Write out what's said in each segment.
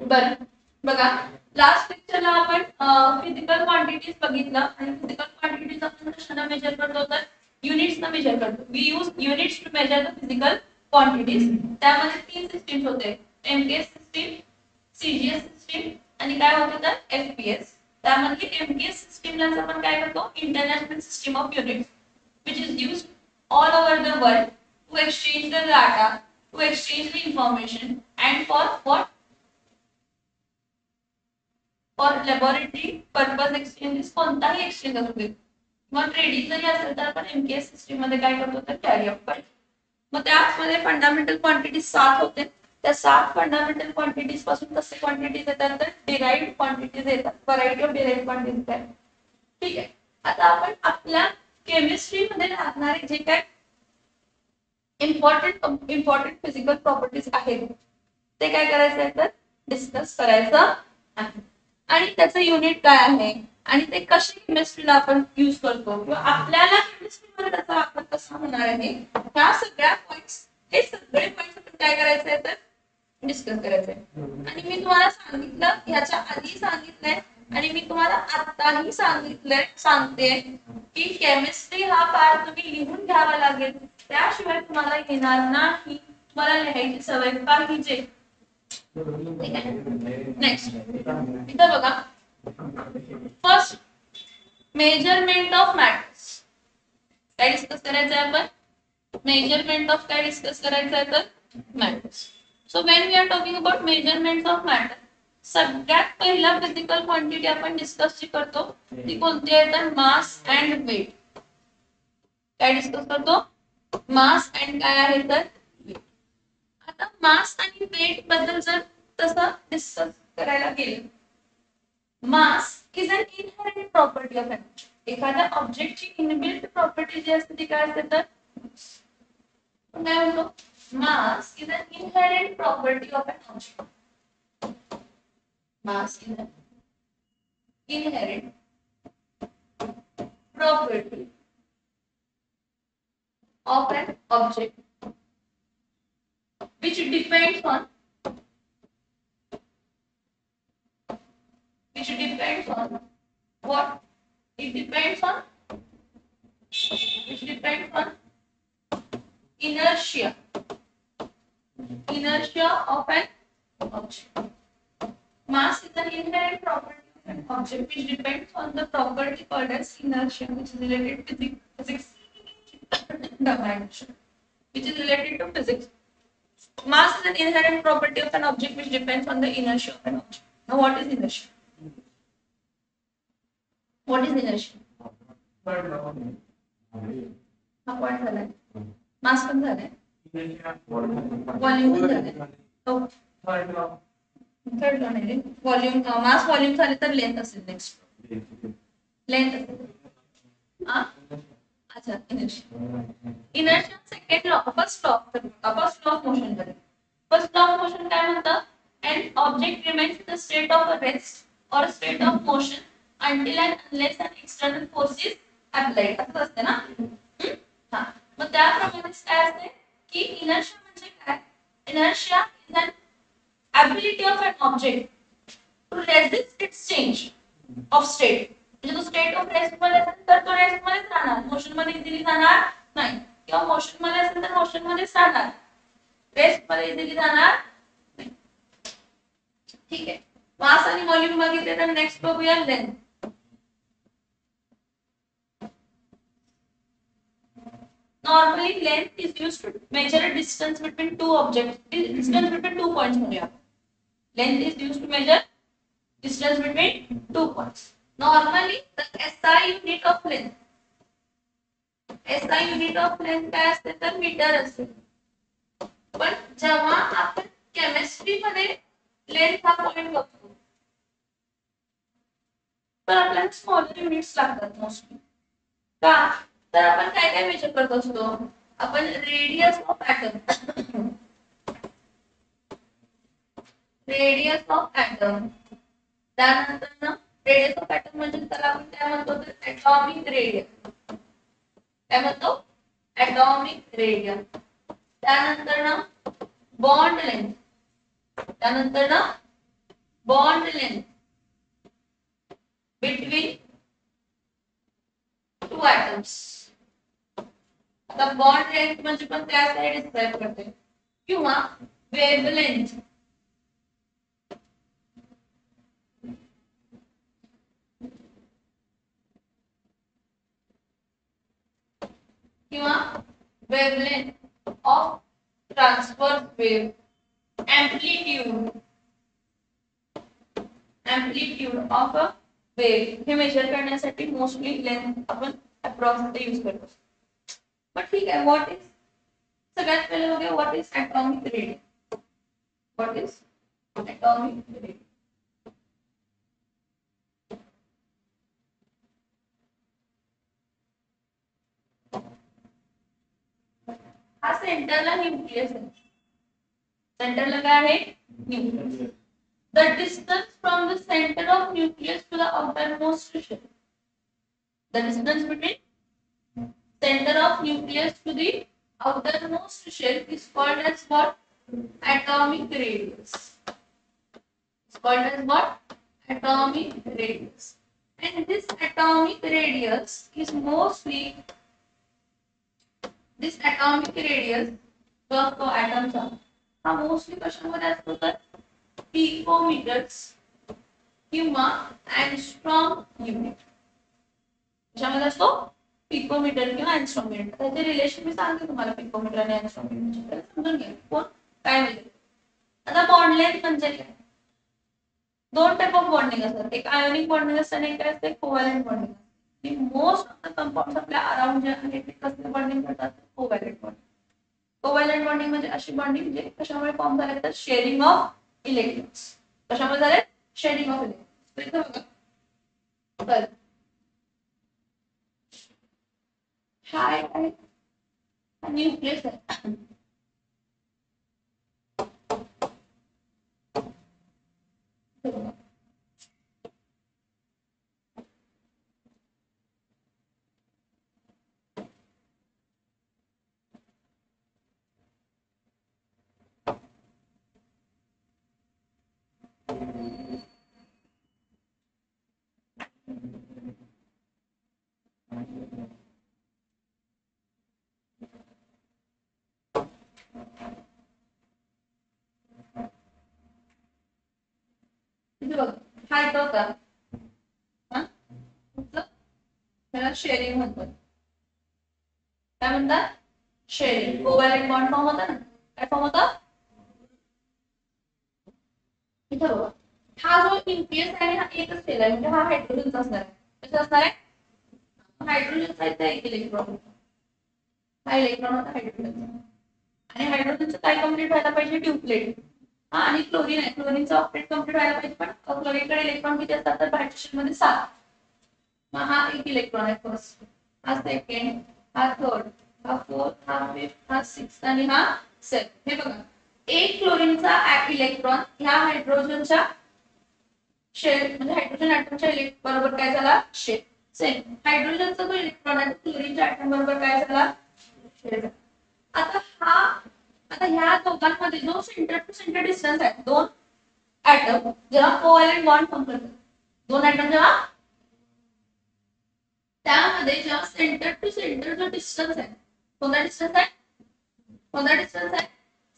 बरं बघा, लास्ट लेक्चरला आपण फिजिकल क्वांटिटीज बघितलं आणि फिजिकल क्वांटिटीज आपण कशाने मेजर करतो तर युनिट्सना मेजर करतो. We use units to measure the physical quantities. त्यामध्ये तीन सिस्टीम्स होते, एमकेएस सिस्टीम, सीजीएस सिस्टीम आणि काय होतं तर एफपीएस. त्यामध्ये एमकेएस सिस्टीमला आपण काय करतो, international system of units which is used all over the world to exchange the data, to exchange the information and for what, for laboratory purpose exchanges, कोणताही एक्सचेंज असू दे किंवा ट्रेडिंग जरी असेल तर आपण एमकेएस सिस्टीम मध्ये काय करतो तर कॅरी आउट करतो. मग त्यामध्ये फंडामेंटल क्वांटिटीज 7 होते. त्या 7 फंडामेंटल क्वांटिटीज पासून कसे क्वांटिटीज येतात तर डिराइव्ड क्वांटिटीज येतात. व्हरायटी ऑफ डिराइव्ड क्वांटिटीज आहेत. ठीक आहे. आता आपण आपल्या केमिस्ट्री मध्ये लागणारे जे काय इम्पॉर्टंट फिजिकल प्रॉपर्टीज आहेत ते काय करायचं आहे तर डिस्कस करायचं आहे. आणि त्याचं युनिट काय आहे आणि ते कसे केमिस्ट्रीला आपण यूज करतो किंवा आपल्याला केमिस्ट्रीमध्ये त्याचा वापर कसा होणार आहे, ह्या सगळ्या पॉइंट्स, हे सगळे पॉइंट्स आपण काय करायचे आहे तर डिस्कस करायचे. आणि मी तुम्हाला सांगितलं, ह्याच्या आधी सांगितलंय आणि मी तुम्हाला आताही सांगते की केमिस्ट्री हा पार्ट तुम्ही लिहून घ्यावा लागेल, त्याशिवाय तुम्हाला येणार नाही. तुम्हाला लिहायची सवय पाहिजे. ठीक आहे. नेक्स्ट इथं बघा, फर्स्ट मेजरमेंट ऑफ मॅटर्स काय डिस्कस करायचं आहे आपण, मेजरमेंट ऑफ काय डिस्कस करायचं आहे तर matters. So when we are talking about measurement of matter, सगळ्यात पहिला फिजिकल क्वांटिटी आपण डिस्कस जी करतो ती कोणती आहे तर मास अँड वेट. काय डिस्कस करतो, मास अँड काय आहे तर वेट. आता मास आणि वेट बद्दल जर तसं डिस्कस करायला गेलं, mass is an inherent property of an object. एखाद्या ऑब्जेक्टची इनबिल्ट प्रॉपर्टी जी असते ती काय असते तर काय म्हणतो, mass is an inherent property of an object. Mass is an inherent property of an object which depends on what, it depends on inertia of an object. Mass is an inherent property of an object which depends on the property called as inertia, which is related to physics dimension, which is related to physics. Mass is an inherent property of an object which depends on the inertia of an object. Now, what is inertia? What is inertia? हा point झालाय, मास पण झालाय, volume पण झालाय. Third law नाही, volume, मास volume झाले तर length असेल. नेक्स्ट लेंथ अच्छा, inertia second law. First law of motion मध्ये, फर्स्ट लॉ ऑफ मोशन काय म्हणतं, an object remains in the state of rest or state of motion until and unless an external force is applied. असं असते ना. हा, मग त्याप्रमाणेच काय असते की इनर्शिया म्हणजे काय, inertia is an ability of an object to resist its change of state. म्हणजे तो स्टेट ऑफ रेस्ट मध्ये असेल तर तो रेस्ट मध्येच राहणार, मोशन मध्ये इझिली जाणार नाही, किंवा मोशन मध्ये असेल तर मोशन मध्येच राहणार, रेस्ट मध्ये इझिली जाणार नाही. ठीक आहे. मास आणि व्हॉल्यूम बघितले तर नेक्स्ट बघूया length. Normally length is used to measure a distance between two objects, distance between 2 points म्हणूया. Length is used to measure distance between 2 points. Normally the SI unit of length, SI unit of length काय असते तर metre असते. पण जेव्हा आपण chemistry मध्ये length हा पॉइंट बघतो तर आपल्याला स्मॉलर युनिट्स लागतात मोस्टली. का तर आपण काय काय मेजर करत असतो, आपण radius of atom, radius of atom, त्यानंतर ना रेडियस ऑफ ॲटम म्हणजे त्याला आपण काय म्हणतो तर ॲटॉमिक रेडियस. काय म्हणतो, ॲटॉमिक रेडियस. त्यानंतर ना बॉन्ड लेंथ, त्यानंतर ना bond length between two atoms. आता बॉन्ड लेंथ म्हणजे पण त्यासाठी डिस्क्राइब करते किंवा वेव्हलेंथ किंवा wavelength of transverse wave amplitude of a wave हे मेजर करण्यासाठी मोस्टली लेंथ आपण अप्रॉक्सिमेट यूज करतो. पण ठीक आहे, व्हॉट इज सगळ्यात पहिले बघूया what is atomic radius. What is atomic radius? हा सेंटरला न्यूक्लियस आहे. सेंटरला काय आहे? Nucleus. The distance from the center of nucleus to the outermost shell. The distance between center of nucleus to the outermost shell is called as what? Atomic radius. It's called as what? Atomic radius. And this atomic radius is mostly this atomic radius जो atoms हा mostly कशामध्ये असतो तर picometres किंवा angstrom unit. कशामध्ये असतो? Picometre किंवा angstrom unit. त्याचे रिलेशन मी सांगते तुम्हाला पिकोमीटर आणि अँगस्ट्रॉम युनिटचे. समजून घ्या कोण काय म्हणजे. आता बॉन्ड लेंथ म्हणजे काय? दोन टाइप ऑफ बॉन्डिंग असतात. एक आयोनिक बॉन्डिंग असतं आणि एक असते कोव्हॅलेंट बॉन्डिंग. आणि मोस्ट ऑफ द कंपाऊंड्स आपल्या अराउंड जे आहेत ते कसले बॉन्डिंग करतात? Covalent bonding. कोव्हॅलेंट बॉन्डिंग म्हणजे अशी बॉन्डिंग जे कशामुळे फॉर्म झाले तर शेअरिंग ऑफ इलेक्ट्रॉन्स. कशामुळे झाले? Sharing of electrons. इथे बघा तर हा आहे न्यूक्लियस आहे. हा येतो होता त्याला शेअरिंग म्हणतात. काय म्हणतात? शेअरिंग. कोव्हॅलेंट बॉन्ड फॉर्म होता ना. काय फॉर्म होता? इथे बघा हा जो न्यूक्लियस आहे हा एकच सेल आहे म्हणजे हा हायड्रोजनचा असणार आहे. कसा असणार आहे? हायड्रोजनचा इथे एक इलेक्ट्रॉन. हा इलेक्ट्रॉन होता हायड्रोजनचा. आणि हायड्रोजनचं काय कंप्लीट व्हायला पाहिजे? ट्यूबलेट. हा आणि क्लोरीन आहे. क्लोरीनचा ऑक्टेट कंप्लीट व्हायला पाहिजे पण क्लोरीनकडे इलेक्ट्रॉन किती असतात तर हायड्रोजन मध्ये 7. मग हा एक इलेक्ट्रॉन आहे फर्स्ट, हा सेकंड, हा थर्ड, हा फोर्थ, हा फिफ्थ, हा सिक्स्थ आणि हा सेव्हन्थ. हे बघा एक क्लोरीनचा इलेक्ट्रॉन ह्या हायड्रोजनच्या शेल म्हणजे हायड्रोजन ॲटमच्या बरोबर काय झाला? शेल. सेम हायड्रोजनचा जो इलेक्ट्रॉन आहे क्लोरीनच्या ॲटम बरोबर काय झाला? शेल. आता ह्या दोघांमध्ये जो सेंटर टू सेंटर डिस्टन्स आहे दोन ॲटम जेव्हा कोव्हॅलेंट बॉन्ड फॉर्म करतात दोन ॲटम जेव्हा त्यामध्ये जेव्हा सेंटर टू सेंटर जो डिस्टन्स आहे कोणता डिस्टन्स आहे? कोणता डिस्टन्स आहे?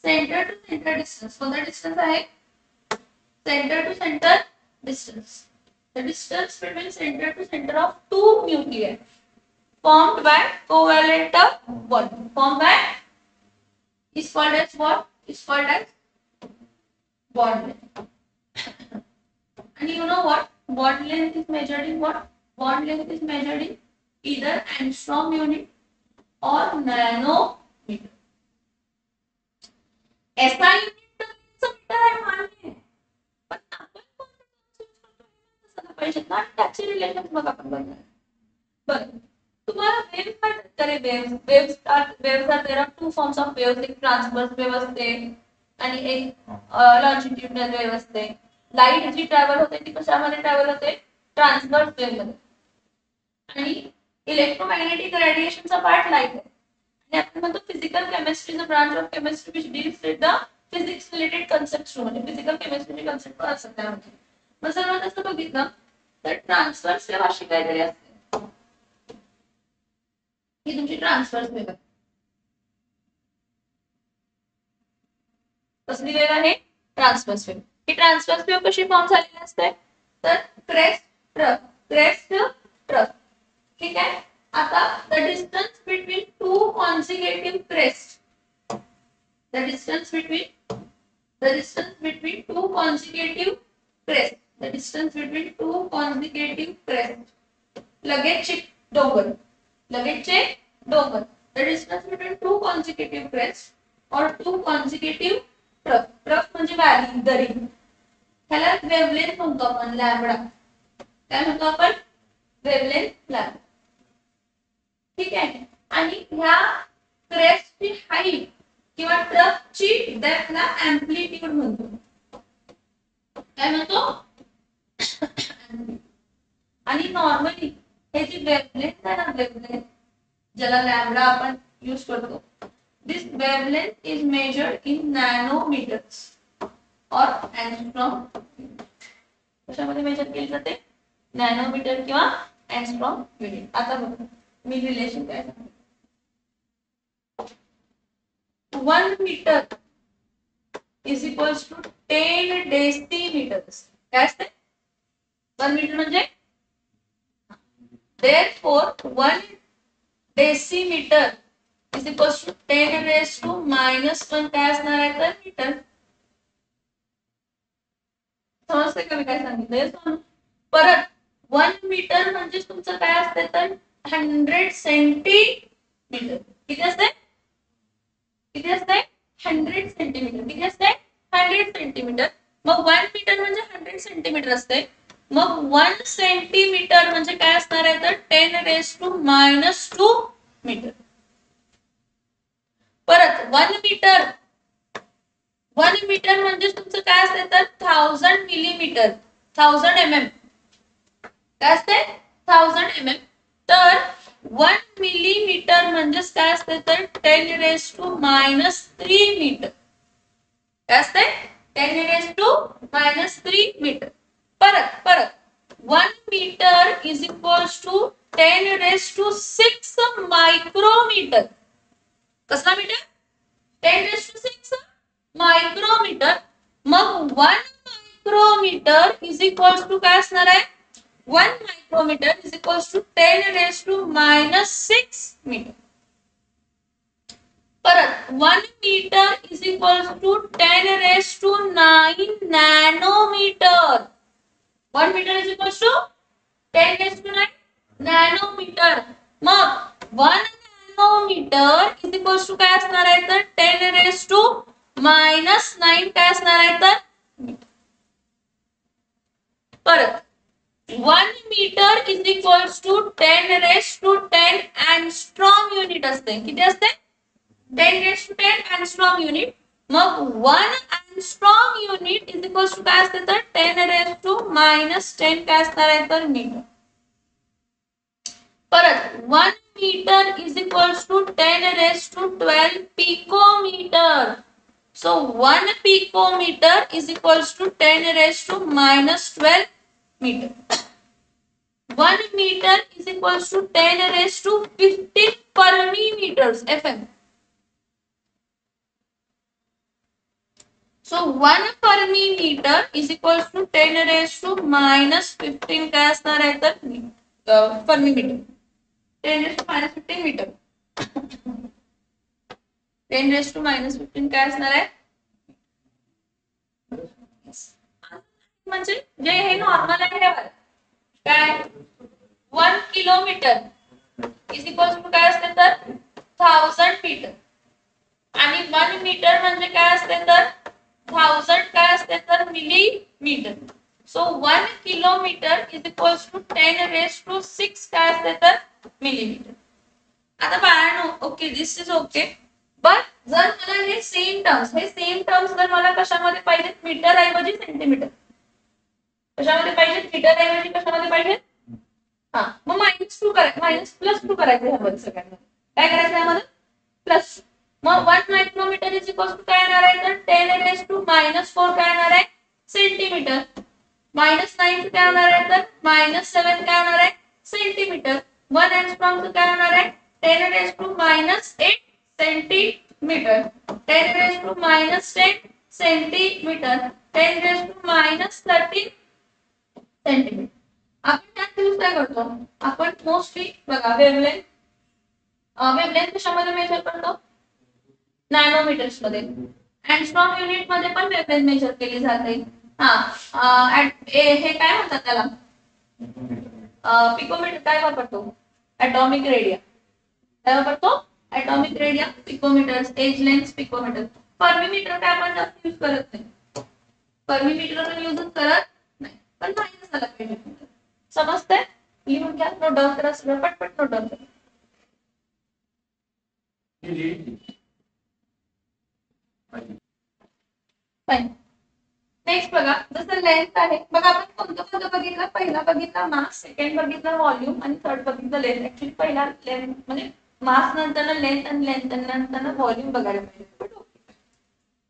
Centre to centre distance. कोणता डिस्टन्स आहे? Centre to centre distance. The distance between center to center of two nuclei formed by covalent bond. Formed by is called as what? Is called as bond length. And you know what? Bond length is measured in what? Bond length is measured in either angstrom unit or nanometer. SI unit तो metre आहे मान्य आहे. पण आपण पाहिजे ना त्याचे relation बघा आपण बघणार. बरं तुम्हाला वेव्ह माहिती करे waves are there are two forms of waves. एक ट्रान्सवर्स वेव्ह असते आणि एक लॉन्जिट्युडिनल वेव्ह असते. लाईट जी ट्रॅव्हल होते ती कशामध्ये ट्रॅव्हल होते? ट्रान्सवर्स वेव्ह मध्ये. आणि इलेक्ट्रोमॅग्नेटिक रेडिएशनचा पार्ट लाईट आहे. आणि आपण म्हणतो physical chemistry is a branch of chemistry which deals with the physics related concept म्हणजे फिजिकल केमिस्ट्रीचे कन्सेप्ट पण असतात त्यामध्ये. मग सर्वात असं बघितलं तर ट्रान्सफर्स वेव्ह अशी काहीतरी असते, ही तुमची ट्रान्सफर्स वेव्ह आहे. कसली वेव्ह आहे? Transverse wave. ही ट्रान्सफर्स वेव्ह कशी फॉर्म झालेली असते तर क्रेस्ट ट्रफ, क्रेस्ट ट्रफ. ठीक आहे. आता the distance between two consecutive crest, the distance between two consecutive crest, the distance between two consecutive crest, लगेचचे डोंगर, लगेचचे डोंगर, the distance between two consecutive crest or two consecutive trough. Trough म्हणजे valley, दरी. ह्याला वेव्हलेंथ म्हणतो आपण, lambda. काय म्हणतो आपण? Wavelength lambda. ठीक आहे. आणि ह्या क्रेस्टची हाईट किंवा ट्रफची डेप्थला अँप्लिट्यूड म्हणतो. काय म्हणतो? आणि नॉर्मली हे जी वेव्हलेंथ आहे ना, वेव्हलेंथ ज्याला लॅम्बडा आपण यूज करतो, this wavelength is measured in nanometers or angstrom. कशामध्ये मेजर केली जाते? नॅनोमीटर किंवा अँगस्ट्रॉम युनिट. आता बघा मी रिलेशन काय सांगतो. 1 metre is equals to 10 decimetres. काय असते? 1 मीटर म्हणजे therefore 1 decimetre is equals to 10 raised to -1 काय असणार आहे तर मीटर. समजते का मी काय सांगितलंय? परत 1 मीटर म्हणजे तुमचं काय असते तर 100 सेंटीमीटर. किती असते? किती असते? 100 सेंटीमीटर. किती असते? 100 सेंटीमीटर. मग 1 मीटर म्हणजे 100 सेंटीमीटर असते. मग 1 सेंटीमीटर म्हणजे काय असणार आहे तर 10 raised to -2 मीटर. परत 1 मीटर म्हणजे तुमचं काय असते तर 1000 मिलीमीटर, 1000 mm. काय असते? 1000 mm. तर 1 मिलीमीटर म्हणजे काय असते तर 10 raised to -3 मीटर. काय असते? 10 raised to -3 मीटर. परत 1 metre is equals to 10 raised to 6 micrometre. कसला मीटर? 10 raised to 6 micrometre. मग 1 मायक्रोमीटर इज इक्वल्स टू काय असणार आहे? 1 micrometre is equals to 10 raised to -6 metre. परत 1 metre is equals to 10 raised to 9 nanometre. 1 metre is equals to 10 raised to 9 nanometre. मग 1 nanometre is equals to काय असणार आहे तर 10 raised to -9 काय असणार आहे तर. परत 1 metre is equals to 10 raised to 10 angstrom unit असते. किती असते? 10 raised to 10 अँगस्ट्रॉम युनिट. मग 1 angstrom unit is equals to काय असते तर 10 raised to -10 काय असणार आहे तर मीटर. परत 1 metre is equals to 10 raised to 12 picometre. So 1 picometer is equals to 10 raised to -12 meter. 1 meter is equals to 10 raised to 15 fermimeters FM. So 1 fermimeter is equals to 10 raised to -15 काय असणार आहे तर fermimeter. 10 raised to -15 metre. 10 raised to -15 काय असणार आहे? म्हणजे जे हे नॉर्मल आहे काय 1 किलोमीटर इज इक्वल्स टू काय असते तर 1000 मीटर. आणि 1 मीटर म्हणजे काय असते तर 1000 काय असते तर millimetre. So 1 kilometre is equals to 10 raised to 6 काय असते तर मिलीमीटर. आता बाळांनो okay this is okay. But जर मला हे सेम टर्म्स जर मला कशामध्ये पाहिजे मीटर ऐवजी सेंटीमीटर, कशामध्ये पाहिजे मीटर ऐवजी कशामध्ये पाहिजे हा मग -2 करायचं, -+2 करायचं ह्यामध्ये सगळ्यांना. काय करायचं यामध्ये प्लस. मग 1 मायक्रोमीटर इज इक्वल टू काय येणार आहे तर 10⁻⁻⁴ काय येणार आहे सेंटीमीटर. -9 काय होणार आहे तर -7 काय होणार आहे सेंटीमीटर. 1 एंगस्ट्रॉम काय होणार आहे 10⁻⁸ सेंटीमीटर. 10⁻⁻10 सेंटीमीटर. 10⁻13 सेंटीमीटर. आपण त्यात यूज काय करतो आपण मोस्टली बघा वेव्हलेंथ कशामध्ये मेजर करतो नॅनोमीटर्स मध्ये. अँगस्ट्रॉम युनिट मध्ये पण वेव्हलेंथ मेजर केली जाते. हे काय म्हणतात त्याला पिकोमीटर काय वापरतो ॲटॉमिक रेडिया. काय वापरतो atomic radii picometres as length picometre. Fermimetre काय आपण जास्त यूज करत नाही. फर्मीमीटर आपण यूजच करत नाही पण माहिती झालं पाहिजे. समजतंय लिहून घ्या नोट डाऊन करा सगळं पटपट नोट डाऊन करा. फाईन. नेक्स्ट बघा जसं लेंथ आहे बघा आपण कोणतं बघितलं पहिला बघितला मास सेकंड बघितला व्हॉल्यूम आणि थर्ड बघितलं लेंथ. ऍक्च्युली पहिला लेंथ म्हणजे मास नंतर लेंथ आणि लेंथ नंतर व्हॉल्यूम बघायला पाहिजे.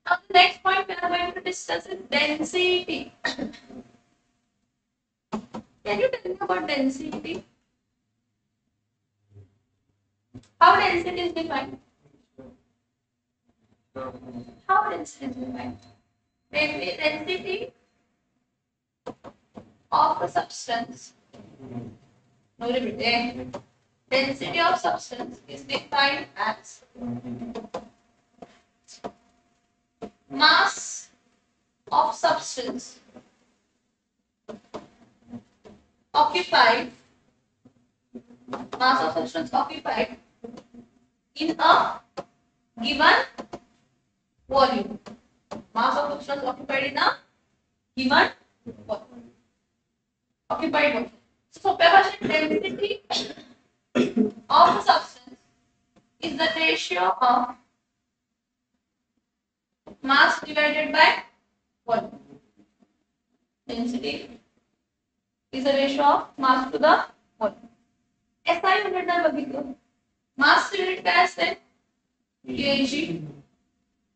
Now the next point we are going to discuss is density. Can you tell me about density? How density is defined? How density is defined? Maybe density of a substance. No, repeat. Density of substance is defined as mass of substance occupied in a given volume. Mass of substance occupied in a given volume. Occupied volume. So सोप्या भाषेत density of a substance is the ratio of mass divided by volume. Density is a ratio of mass to the volume. SI unit जर बघितलं mass unit काय असते kg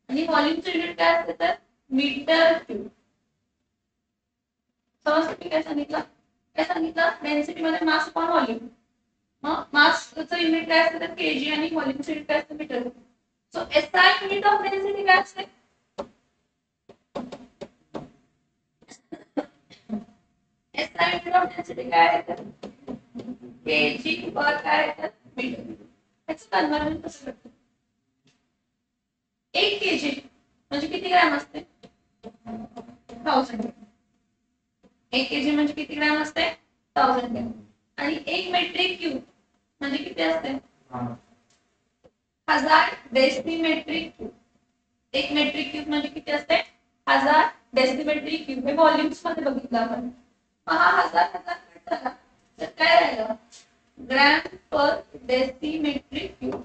आणि volume unit काय असते तर मीटर क्यूब. समजतं मी काय सांगितलं डेन्सिटी मध्ये मास अपॉन व्हॉल्यूम. मग मासचं युनिट काय असते तर kg आणि व्हॉल्यूमचं युनिट काय असते metre cube. So SI unit of density काय असते SI unit of density काय आहे तर kg पर काय आहे तर मीटर. याचं कन्वर्जन कसं करतो 1 kg म्हणजे किती ग्रॅम असते 1000 ग्रॅम. 1 kg म्हणजे किती ग्रॅम असते 1000 ग्रॅम. आणि 1 मेट्रिक क्यूब म्हणजे किती असते 1000 डेसिमेट्रिक क्यूब. 1 मेट्रिक क्यूब म्हणजे किती असते 1000 डेसिमेट्रिक क्यूब. हे व्हॉल्यूम्स मध्ये बघितलं आपण. हा 1000 कट झाला तर काय राहिलं ग्रॅम पर डेसिमेट्रिक क्यूब.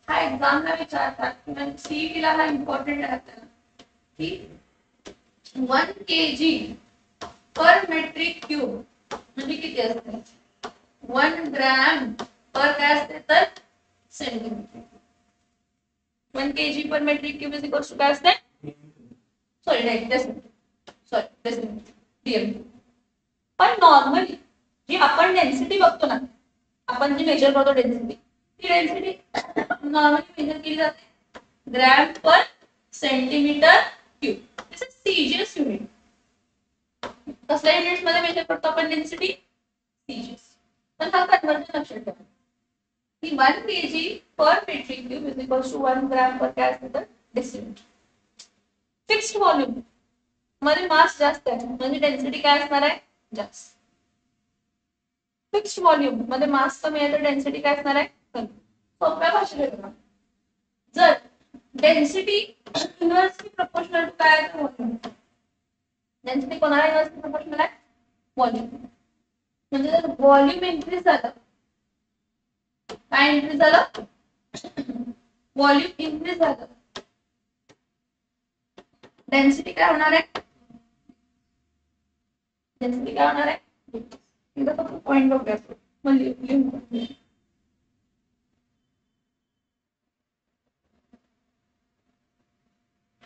हा एक्झामला विचारतात किंवा सीईटीला हा इम्पॉर्टंट आहे आपल्याला की 1 kg पर मेट्रिक क्यूब म्हणजे किती असते 1 ग्रॅम पर काय असते तर centimetre. 1 kg per metric cube is equal to काय असते डेसिमीटर. पण नॉर्मली जी आपण डेन्सिटी बघतो ना आपण जी मेजर करतो डेन्सिटी ती डेन्सिटी नॉर्मली मेजर केली जाते gram per centimetre cube. This is CGS unit. कसल्या युनिट्स मध्ये मेजर करतो आपण डेन्सिटी सीजीएस. पण हा कन्वर्जन लक्षात ठेवा की 1 kg per metric cube is equal to 1 gram per काय असते तर डेसिमीटर. फिक्स्ड व्हॉल्यूम मध्ये मास जास्त आहे म्हणजे डेन्सिटी काय असणार आहे जास्त. फिक्स्ड व्हॉल्यूम मध्ये मास कमी आहे तर डेन्सिटी काय असणार आहे कमी. सोप्या भाषेत बघा जर डेन्सिटी इन्व्हर्सली प्रोपोर्शनल टू काय आहे व्हॉल्यूम. डेन्सिटी कोणाला इन्व्हर्सली प्रोपोर्शनल आहे व्हॉल्यूम. म्हणजे जर व्हॉल्यूम इन्क्रीज झालं काय इन्क्रीज झालं व्हॉल्यूम इन्क्रीज झालं डेन्सिटी काय होणार आहे डेन्सिटी काय होणार आहे इथं फक्त पॉइंट बघूया मग लिहून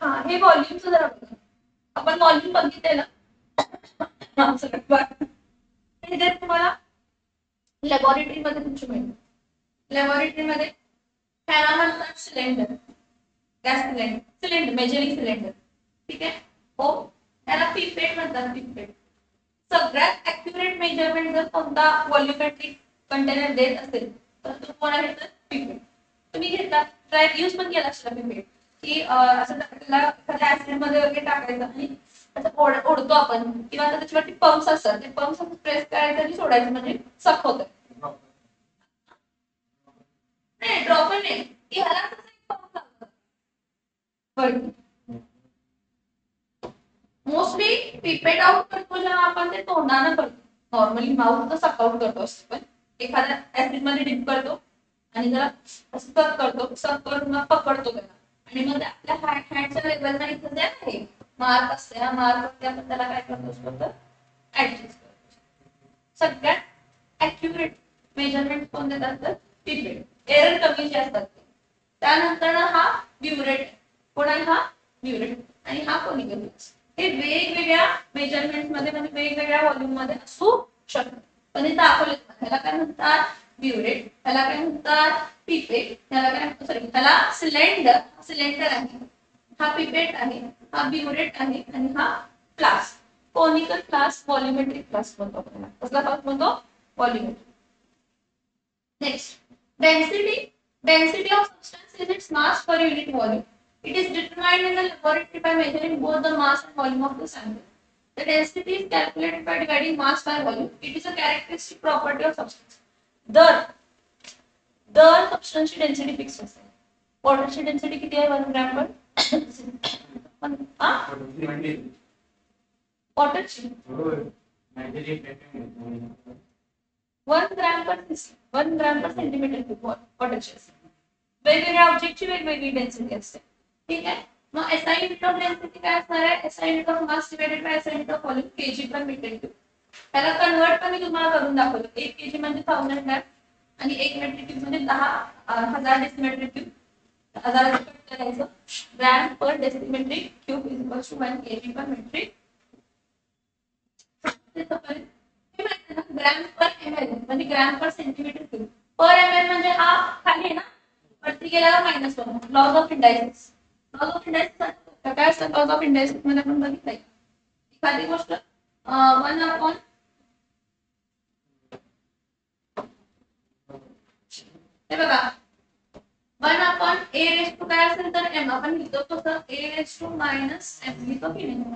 हा हे व्हॉल्यूमचं जरा बघा. आपण व्हॉल्यूम बघितलेलं हे जर तुम्हाला लॅबोरेटरी मध्ये तुमची मिळेल. लॅबोरेटरी मध्ये त्याला म्हणतात cylinder, gas cylinder, cylinder measuring cylinder. ठीक आहे. हो, त्याला पिपेट म्हणतात. पिपेट सगळ्यात ऍक्युरेट मेजरमेंट जर कोणता व्हॉल्यूमेट्रिक कंटेनर देत असेल तर तो कोण आहे तर पिपेट. तुम्ही घेतला ट्राय यूज पण केला असेल पिपेट की असं त्याला एखाद्या ऍसिड मध्ये वगैरे टाकायचं आणि असं ओढतो आपण किंवा त्याच्यावरती पंप्स असतात ते पंप्स प्रेस करायचं आणि सोडायचं म्हणजे सक होतं. नाही ड्रॉप नाही की ह्याला कसं एक पंप लागतं. मोस्टली पिपेट आउट करतो जेव्हा आपण ते तोंडानं करतो. नॉर्मली माउथ तर सक आउट करतो असतो पण एखाद्या ऍसिड मध्ये डिप करतो आणि जरा असं सक करतो. सक करून मग पकडतो त्याला आणि मग आपल्या हँडच्या लेवलला इथं जे आहे मार्क असते ना मार्क आपण त्याला काय करतो असतो तर ऍडजस्ट करतो. सगळ्यात ऍक्युरेट मेजरमेंट कोण देतात तर पिपेट. एरर कमी जे असतात त्यानंतर हा ब्युरेट. कोण आहे हा ब्युरेट आणि हा कोनिकल. हे वेगवेगळ्या मेजरमेंट मध्ये म्हणजे वेगवेगळ्या व्हॉल्यूम मध्ये असू शकतात. पण हे दाखवले ह्याला काय म्हणतात ब्युरेट, ह्याला काय म्हणतात पिपेट, ह्याला काय म्हणतात सॉरी ह्याला सिलेंडर. सिलेंडर आहे, हा पिपेट आहे, हा ब्युरेट आहे आणि हा flask. Conical flask volumetric flask म्हणतो आपण. कसला फ्लास्क म्हणतो volumetric. Next, density. Density of substance is its mass per unit volume. It is determined in the laboratory by measuring both the mass and volume of the sample. The density is calculated by dividing mass by volume. It is a characteristic property of substance. दर substance ची density fixed असते. Water ची density किती आहे 1 gram per? Water ची 1 gram per 1 gram per centimetre cube वॉटरची असते. वेगवेगळ्या ऑब्जेक्टची वेगवेगळी डेन्सिटी असते. ठीक आहे. मग एसआय युनिट ऑफ डेन्सिटी काय असणार आहे SI unit of mass divided by SI unit of volume kg per metre cube. त्याला कन्वर्ट पण मी तुम्हाला करून दाखवलं. 1 केजी म्हणजे 1000 ग्रॅम आणि 1 मीटर क्यूब म्हणजे 10,000 डेसिमीटर क्यूब. 1000 कट करायचं. Gram per decimetre cube is equal to 1 KG per metre. Gram per ML म्हणजे gram per centimetre cube. Per ML म्हणजे हा खाली आहे ना वरती गेल्यावर -1. Laws of indices. Laws of indices काय असतं लॉज ऑफ इंडायसिस मध्ये आपण बघितलंय. एखादी गोष्ट 1 अपॉन हे बघा 1 अपॉन ए रेस टू काय असेल तर एम आपण लिहितो कसं ए रेस टू मायनस एम लिहितो की नाही.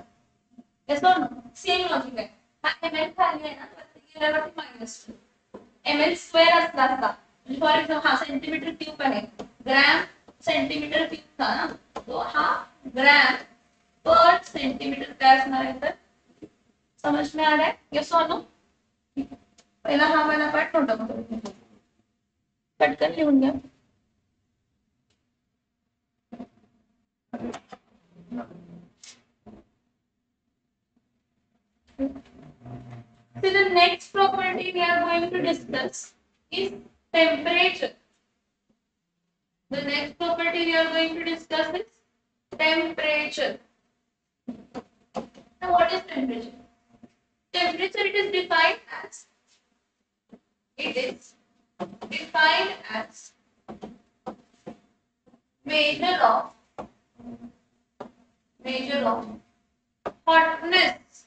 येस और नो सेम लॉजिक आहे. हा एमएल खाली आहे ना वरती गेल्यावरती -2 एमएल स्क्वेअर असला असता म्हणजे फॉर एक्झाम्पल हा सेंटीमीटर क्यूब आहे ग्रॅम सेंटीमीटर क्यूब था ना तो हा ग्रॅम पर सेंटीमीटर काय असणार आहे तर समझ में आ रहा है यस और नो. पहिला हा वाला पार्ट नोट डाउन करून पटकन लिहून घ्या. So the next property we are going to discuss is temperature. The next property we are going to discuss is temperature. Now what is temperature? Temperature it is defined as measure of hotness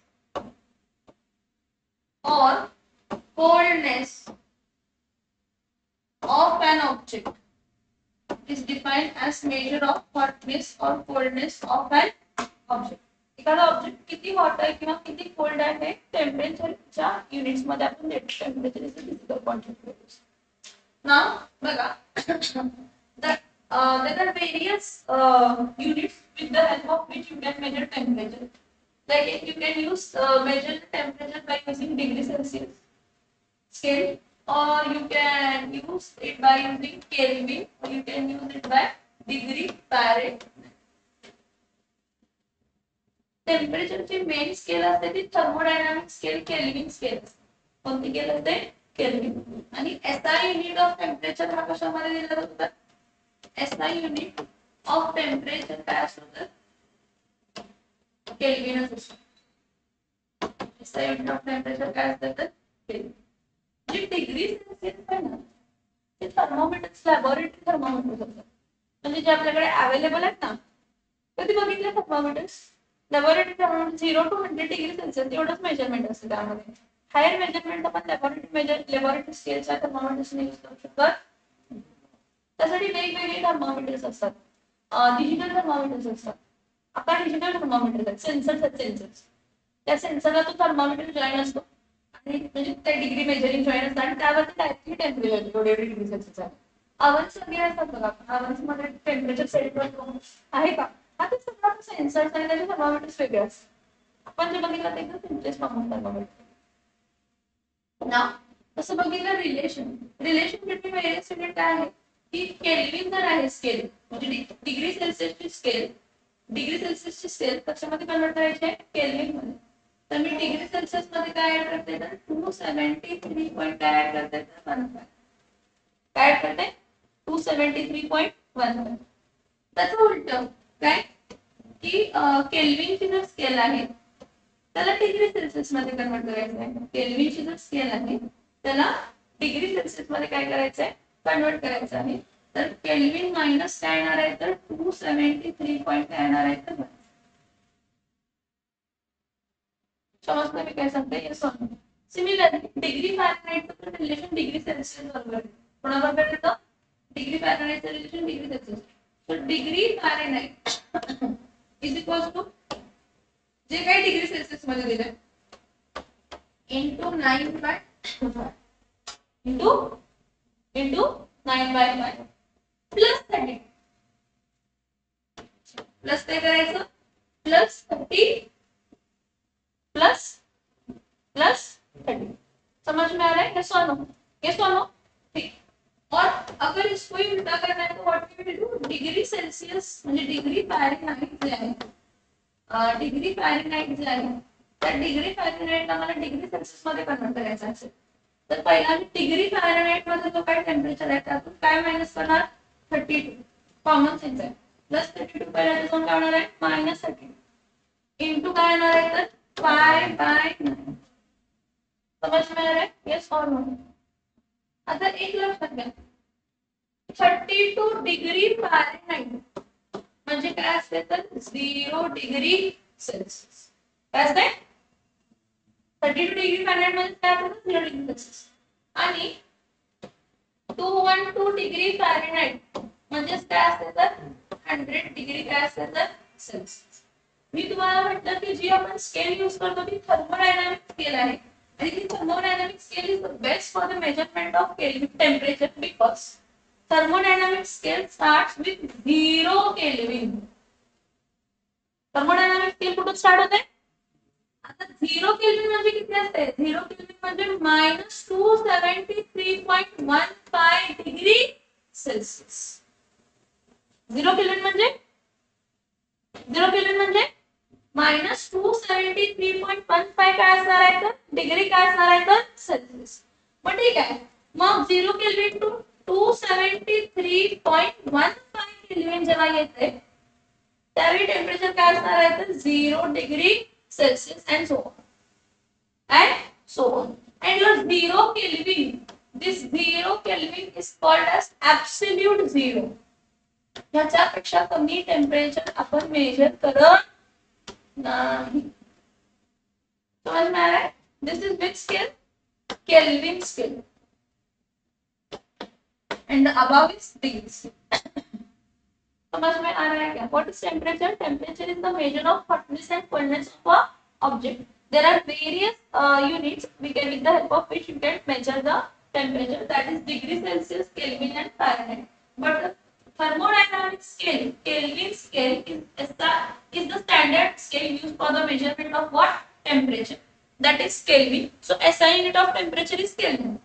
or coldness of an object. Is defined as measure of hotness or coldness of an object. एखादा object किती hot आहे किंवा किती cold आहे टेम्परेचरच्या units मध्ये आपण देतो. Temperature is a physical quantity. Now बघा there are various units with the help of which you can measure temperature. Like you can use measure the temperature by using degree Celsius scale, or you can use it by using Kelvin, or you can use it by degree Fahrenheit. Temperature ची main scale असते ती thermodynamic scale kelvin scale. कोणती scale असते kelvin. आणि SI unit of temperature हा कशामध्ये दिला जातो तर एसआय युनिट ऑफ टेम्परेचर काय असतो तर केल्विनच असतो. SI युनिट ऑफ टेम्परेचर काय असतं तर केल्विन. जे डिग्री सेल्सिअस आहे ना ते थर्मोमीटर्स लॅबोरेटरी थर्मोमीटर्स असतात. म्हणजे जे आपल्याकडे अवेलेबल आहेत ना कधी बघितले thermometers laboratory thermometer 0 to 100 degree Celsius एवढंच मेजरमेंट असतं त्यामध्ये. हायर मेजरमेंट आपण लॅबोरेटरी स्केलच्या थर्मोमीटर्सने यूज करू शकतो. त्यासाठी वेगवेगळे थर्मोमीटर्स असतात. डिजिटल थर्मोमीटर्स असतात. आता डिजिटल थर्मोमीटर आहेत सेन्सर्स आहेत सेन्सर्स. त्या सेन्सरला तो थर्मोमीटर जॉईन असतो आणि म्हणजे ते डिग्री मेजरिंग जॉईन असतं आणि त्यावरती डायरेक्टली टेम्परेचर एवढे डिग्री सेल्सिअस आहे. अवन्स वगैरे असतात बघा अवन्स मध्ये टेम्परेचर सेट करतो आहे का हा ते सगळं सेन्सर्स आणि त्याचे थर्मोमीटर्स वेगळे असतात. आपण जे बघितलं ते एकदम सिम्पलेस्ट फॉर्म ऑफ थर्मोमीटर. ना तसं बघितलं रिलेशन बिटवीन वेरियस युनिट काय आहे की केल्विन जर आहे स्केल म्हणजे डिग्री सेल्सिअसची स्केल कशामध्ये कन्वर्ट करायचे केल्विन मध्ये. तर मी डिग्री सेल्सिअस मध्ये काय ऍड करते तर 273 पॉइंट काय ऍड करते तर 1 काय ऍड करते 273.1. त्याचं उलट काय की केल्विनची जर स्केल आहे त्याला डिग्री सेल्सिअस मध्ये कन्वर्ट करायचं आहे. केल्विनची जर स्केल आहे त्याला डिग्री सेल्सिअस मध्ये काय करायचं आहे कन्वर्ट करायचं आहे. तर केल्विन मायनस काय येणार आहे तर 273 पॉइंट काय येणार आहे तर समजलं मी काय सांगते yes or no. Similarly degree फॅरनहाइटचं रिलेशन डिग्री सेल्सिअस बरोबर आहे. कोणाबरोबर येतं डिग्री फॅरनहाइटचं रिलेशन डिग्री सेल्सिअस. तर degree Fahrenheit is equals to जे काही डिग्री सेल्सिअस मध्ये दिलंय into 9/5 into 9/5 प्लस 30 प्लस काय करायचं प्लस 30 प्लस 30. समझ में आ रहा है यस और नो यस और नो ठीक. और अगर इसको ही उल्टा करना है तो what we will do degree Celsius म्हणजे डिग्री फॅरनहाइट जे आहे डिग्री फॅरनहाइट जे आहे त्या डिग्री फॅरनहाइटला मला डिग्री सेल्सियस मध्ये कन्वर्ट करायचं असेल तर पहिला मी डिग्री फॅरनहाइट मध्ये जो काय टेम्परेचर आहे त्यातून काय मायनस करणार 32 कॉमन सेन्स आहे प्लस 32 पहिला त्यातून काय होणार आहे मायनस 30 इंटू काय येणार आहे तर 5/9. समझ में आ रहा है यस और नो. आता एक लक्षात घ्या 32 डिग्री फॅरनहाइट म्हणजे काय असते तर 0 डिग्री सेल्सिअस. काय असते 32 डिग्री फॅरनहाइट म्हणजे काय असते 0 डिग्री सेल्सिअस आणि 212 डिग्री फॅरनहाइट म्हणजे काय असते तर 100 डिग्री काय असते तर सेल्सिअस. मी तुम्हाला म्हटलं की जी आपण स्केल यूज करतो ती थर्मोडायनामिक स्केल आहे आणि ती thermodynamic scale is the best for the measurement of kelvin temperature because thermodynamic scale starts with 0 Kelvin. Thermodynamic scale कुठून स्टार्ट होते आता 0 केल्विन म्हणजे किती असते 0 केल्विन म्हणजे -273.15 डिग्री सेल्सिअस. 0 केल्विन म्हणजे -273.15 काय असणार आहे तर डिग्री काय असणार आहे तर सेल्सिअस. मग ठीक आहे मग 0 केल्विन टू 273.15 केल्विन जेव्हा येते त्यावेळी टेम्परेचर काय असणार आहे तर 0 degree Celsius and so on and your 0 Kelvin this 0 Kelvin is called as absolute zero. याच्यापेक्षा कमी टेम्परेचर आपण मेजर करत नाही. समझ में आ रहा है this is which scale Kelvin scale and the above is degrees. समझ में आ रहा है क्या what is temperature temperature is the measure of hotness and coldness of a object. There are various units with the help of which you can measure the temperature that is degree Celsius Kelvin and Fahrenheit but the thermodynamic scale Kelvin scale is the standard scale used for the measurement of what temperature that is Kelvin. So SI unit of temperature is Kelvin.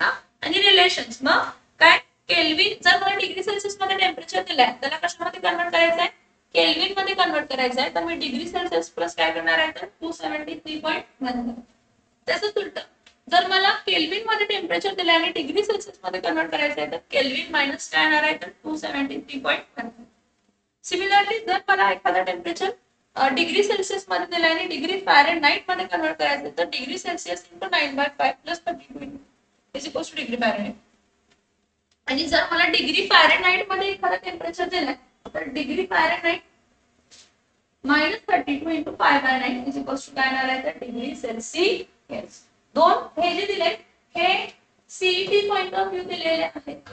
आणि relations मग काय kelvin जर मला degree Celsius मध्ये temperature दिलंय त्याला कशामध्ये convert करायचं आहे केल्विन मध्ये कन्वर्ट करायचं आहे तर मी डिग्री सेल्सिअस प्लस काय करणार आहे तर 273.1. तसंच उलट जर मला केल्विन मध्ये टेम्परेचर दिलंय आणि डिग्री सेल्सिअस मध्ये कन्वर्ट करायचं आहे तर केल्विन मायनस काय येणार आहे तर 273.1. सिमिलरली जर मला एखादा टेम्परेचर डिग्री सेल्सिअस मध्ये दिलाय आणि डिग्री फॅरेनहाइट मध्ये कन्वर्ट करायचं तर degree Celsius into 9/5 plus 32 is equals two degree Fahrenheit. आणि जर मला डिग्री फॅरेनहाइट मध्ये एखादा टेम्परेचर दिलाय तर degree Fahrenheit -32 into 5/9 is equals to काय येणार आहे तर डिग्री सेल्सिअस. दोन हे जे दिले हे सीईटी पॉइंट ऑफ व्ह्यू दिलेले आहेत.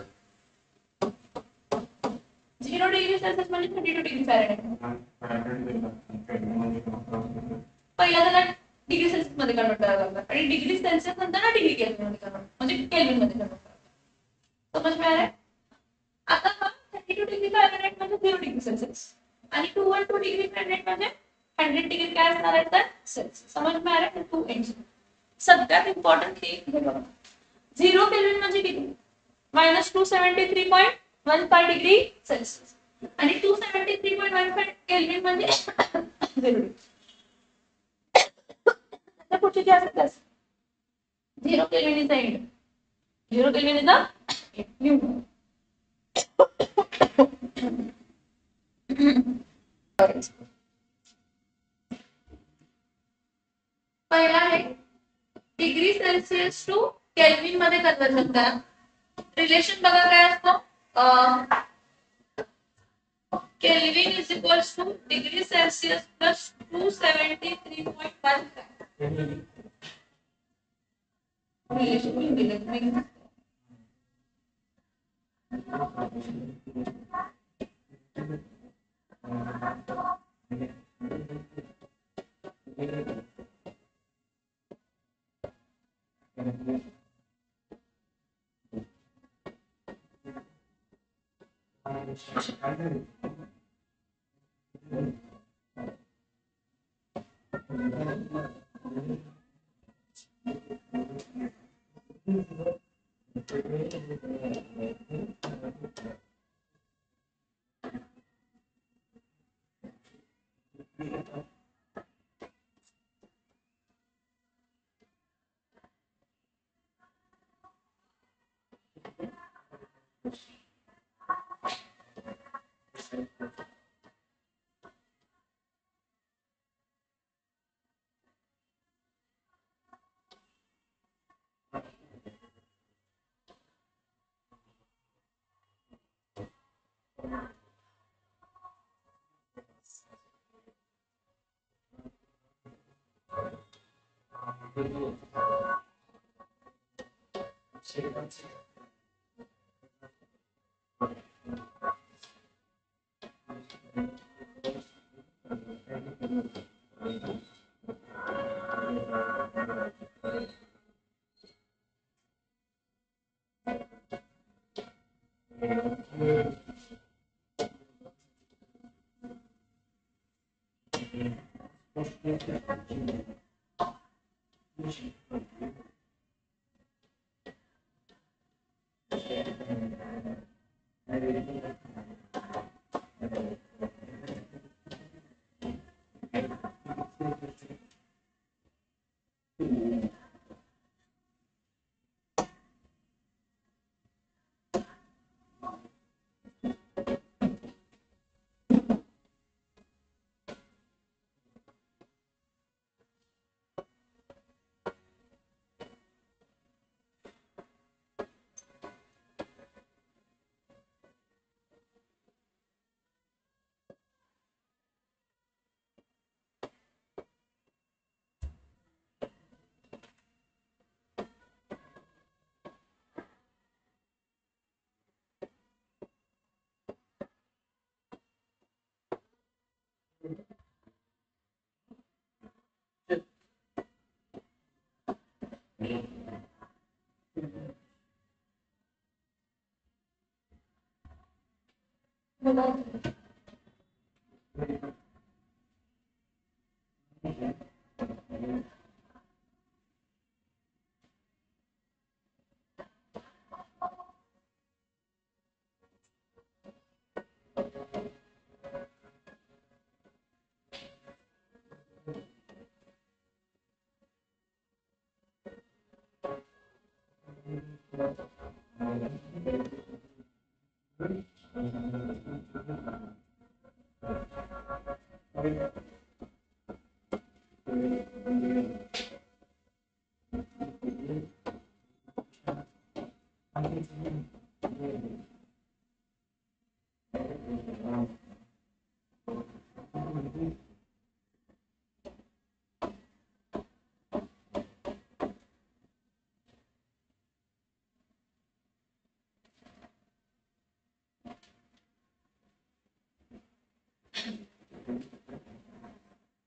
0 डिग्री सेल्सिअस म्हणजे 32 डिग्री फॅरेनहाइट. पहिला त्याला डिग्री सेल्सिअस मध्ये कन्वर्ट करावं लागतं आणि डिग्री सेल्सिअस नंतर ना डिग्री केल्विन मध्ये कन्वर्ट म्हणजे केल्विन मध्ये कन्वर्ट करावं. समज मिळालं. आता हा 32 डिग्री फॅरेनहाइट म्हणजे 0 डिग्री सेल्सिअस आणि 212 डिग्री फॅरेनहाइट म्हणजे 100 डिग्री काय असणार आहे तर सेल्सिअस. समज मिळालं. 2 एंड सगळ्यात इम्पॉर्टंट हे बघा 0 केल्विन म्हणजे किती -273.15 डिग्री सेल्सिअस आणि 273.15 केल्विन म्हणजे 0 डिग्री. आता पुढची जी असते 0 kelvin is the end. 0 kelvin is the new. पहिला आहे डिग्री सेल्सिअस टू केल्विन मध्ये कन्वर्जन करा. रिलेशन बघा काय असतो kelvin is equals two degree Celsius plus 273.15. Relation दिलं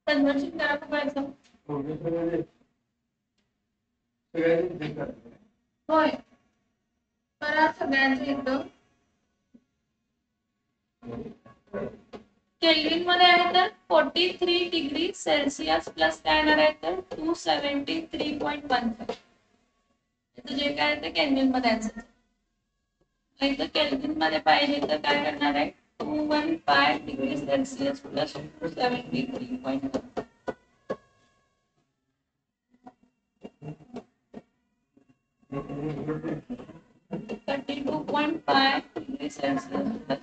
कन्वर्जन करा करायचं होय करा सगळ्यांचं एकदम केल्विन मध्ये आहे तर 43 डिग्री सेल्सिअस प्लस काय येणार आहे तर 273.15 इथं जे काय आहे ते केल्विन मध्ये आन्सर इथं केल्विन मध्ये पाहिजे तर काय करणार आहे 215 degree Celsius plus 273.15 32.5 degree Celsius plus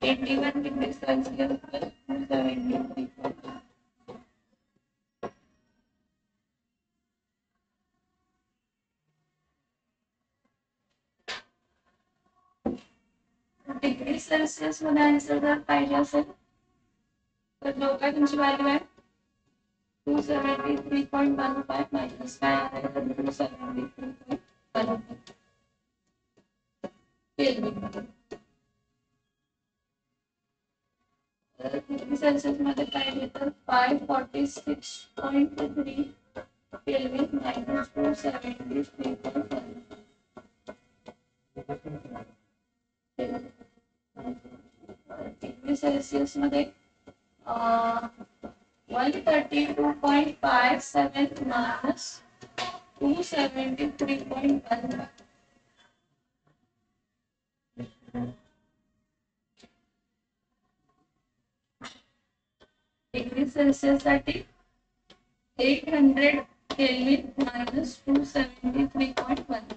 81 degree Celsius plus 273. Degree Celsius मध्ये आन्सर जर पाहिजे असेल तर जो काय तुमची व्हॅल्यू आहे 273.15 मायनस काय आहे तर 273.15 डिग्री सेल्सिअस मध्ये पाहिजे तर 546.3 केल्विन मायनस 273.15 डिग्री सेल्सिअस मध्ये 132.57 minus 273.15 डिग्री सेल्सिअस साठी 800 केल्विन minus 273.15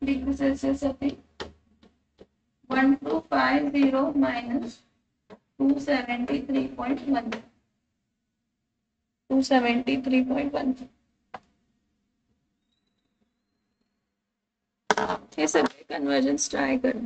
डिग्री सेल्सिअस साठी 1250 minus 273.1 273.1 हे सगळे कन्वर्जन्स ट्राय करू